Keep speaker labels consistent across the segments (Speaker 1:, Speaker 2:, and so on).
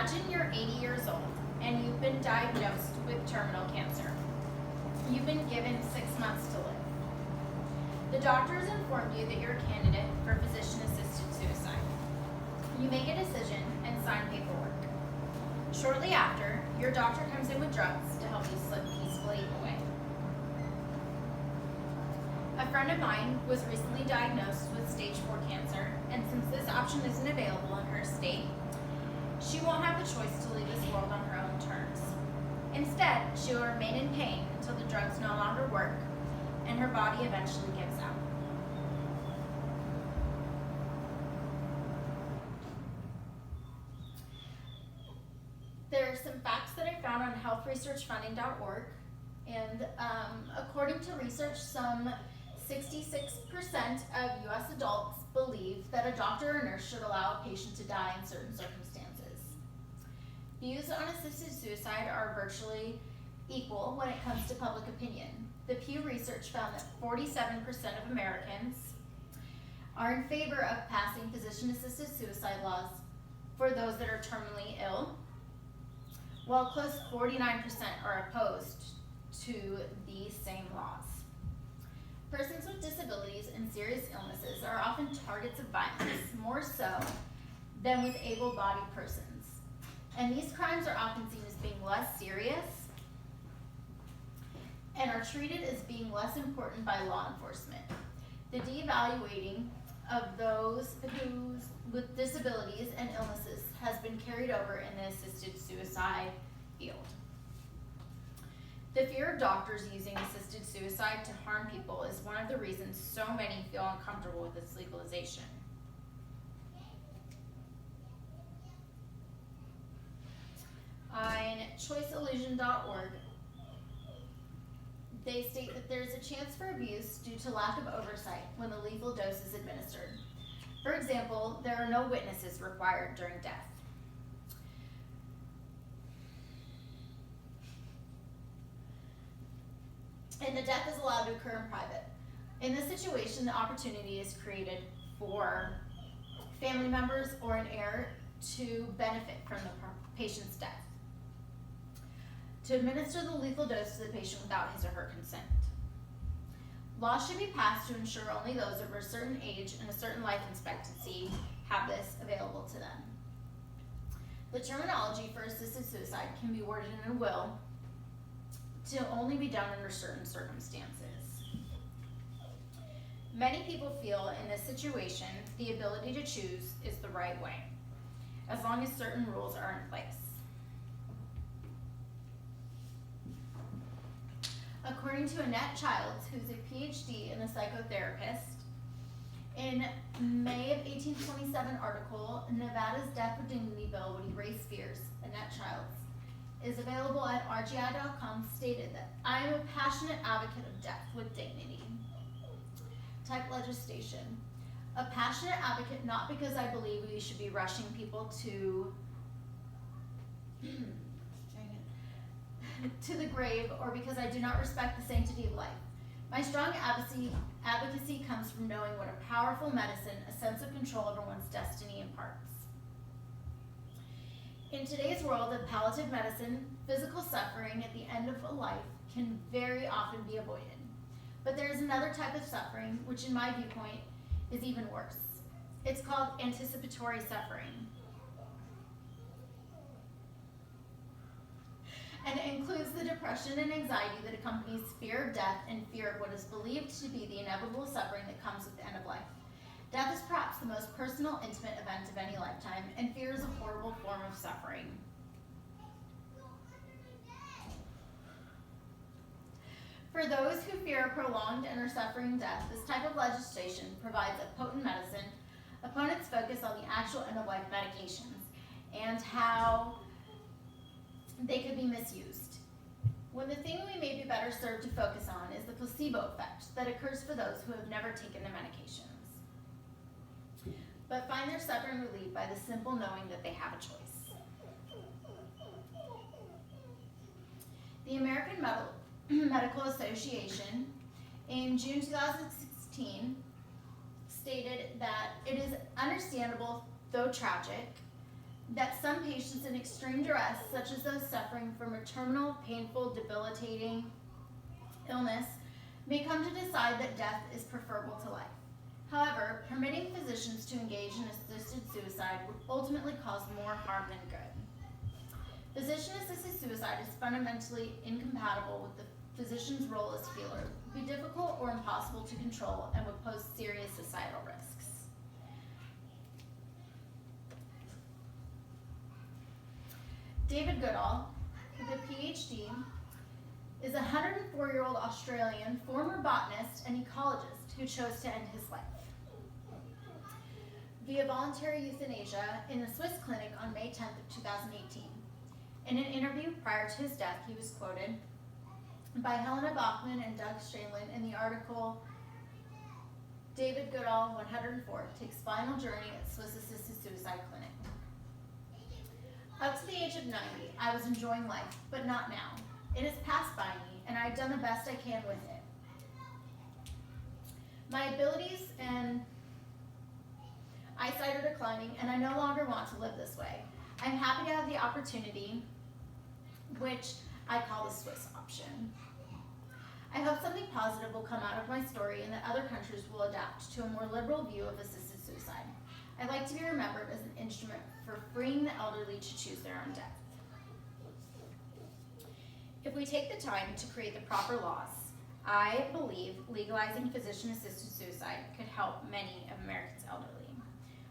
Speaker 1: Imagine you're 80 years old and you've been diagnosed with terminal cancer. You've been given 6 months to live. The doctor has informed you that you're a candidate for physician-assisted suicide. You make a decision and sign paperwork. Shortly after, your doctor comes in with drugs to help you slip peacefully away. A friend of mine was recently diagnosed with stage 4 cancer, and since this option isn't available in her state, she won't have the choice to leave this world on her own terms. Instead, she will remain in pain until the drugs no longer work and her body eventually gives out. There are some facts that I found on healthresearchfunding.org, and according to research, some 66% of U.S. adults believe that a doctor or nurse should allow a patient to die in certain circumstances. Views on assisted suicide are virtually equal when it comes to public opinion. The Pew Research found that 47% of Americans are in favor of passing physician-assisted suicide laws for those that are terminally ill, while close to 49% are opposed to these same laws. Persons with disabilities and serious illnesses are often targets of violence, more so than with able-bodied persons. And these crimes are often seen as being less serious and are treated as being less important by law enforcement. The devaluing of those with disabilities and illnesses has been carried over in the assisted suicide field. The fear of doctors using assisted suicide to harm people is one of the reasons so many feel uncomfortable with its legalization. On choiceillusion.org, they state that there's a chance for abuse due to lack of oversight when the lethal dose is administered. For example, there are no witnesses required during death. And the death is allowed to occur in private. In this situation, the opportunity is created for family members or an heir to benefit from the patient's death, to administer the lethal dose to the patient without his or her consent. Laws should be passed to ensure only those over a certain age and a certain life expectancy have this available to them. The terminology for assisted suicide can be worded in a will to only be done under certain circumstances. Many people feel in this situation the ability to choose is the right way, as long as certain rules are in place. According to Annette Childs, who's a PhD and a psychotherapist, in May of 1827 article, Nevada's Death with Dignity Bill would erase fears, Annette Childs is available at rgi.com, stated that I am a passionate advocate of death with dignity. Type legislation. A passionate advocate not because I believe we should be rushing people to the grave or because I do not respect the sanctity of life. My strong advocacy comes from knowing what a powerful medicine, a sense of control over one's destiny imparts. In today's world of palliative medicine, physical suffering at the end of a life can very often be avoided. But there is another type of suffering, which in my viewpoint is even worse. It's called anticipatory suffering. And it includes the depression and anxiety that accompanies fear of death and fear of what is believed to be the inevitable suffering that comes with the end of life. Death is perhaps the most personal, intimate event of any lifetime, and fear is a horrible form of suffering. For those who fear a prolonged and or suffering death, this type of legislation provides a potent medicine. Opponents focus on the actual end-of-life medications and how they could be misused, when the thing we may be better served to focus on is the placebo effect that occurs for those who have never taken the medications, but find their suffering relieved by the simple knowing that they have a choice. The American Medical Association in June 2016 stated that it is understandable, though tragic, that some patients in extreme duress, such as those suffering from a terminal, painful, debilitating illness, may come to decide that death is preferable to life. However, permitting physicians to engage in assisted suicide would ultimately cause more harm than good. Physician-assisted suicide is fundamentally incompatible with the physician's role as healer, would be difficult or impossible to control, and would pose serious societal risks. David Goodall, with a PhD, is a 104-year-old Australian former botanist and ecologist who chose to end his life via voluntary euthanasia in a Swiss clinic on May 10th of 2018. In an interview prior to his death, he was quoted by Helena Bachman and Doug Shanlin in the article, David Goodall, 104, takes final journey at Swiss assisted suicide clinic. Up to the age of 90, I was enjoying life, but not now. It has passed by me, and I've done the best I can with it. My abilities and eyesight are declining, and I no longer want to live this way. I'm happy to have the opportunity, which I call the Swiss option. I hope something positive will come out of my story and that other countries will adapt to a more liberal view of assisted suicide. I'd like to be remembered as an instrument for freeing the elderly to choose their own death. If we take the time to create the proper laws, I believe legalizing physician-assisted suicide could help many of Americans' elderly.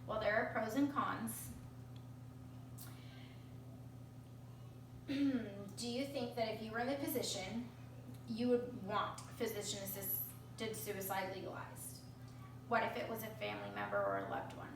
Speaker 1: While there are pros and cons, do you think that if you were in the position, you would want physician-assisted suicide legalized? What if it was a family member or a loved one?